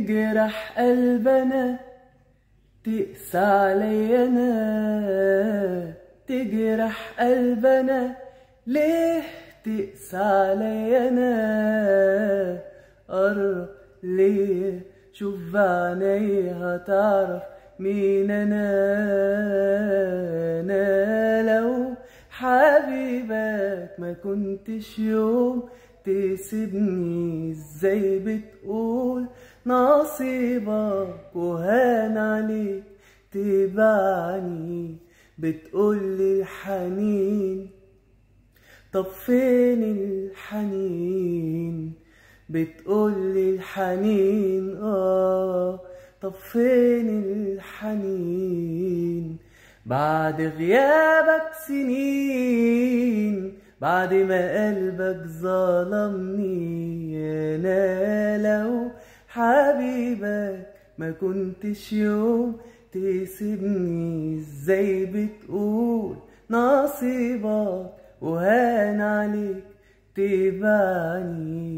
تجرح قلبنا، تقسى علي انا، تجرح قلبنا ليه تقسى علي انا؟ قرب ليه شوف بعيني هتعرف مين انا لو حبيبك ما كنتش يوم تسيبني، ازاي بتقول نصيبك وهان عليك تبعني؟ بتقولي الحنين، طب فين الحنين؟ بتقولي الحنين طب فين الحنين؟ بعد غيابك سنين، بعد ما قلبك ظلمني انا لو حبيبك ما كنتش يوم تسيبني، ازاي بتقول نصيبك وهان عليك تبعني؟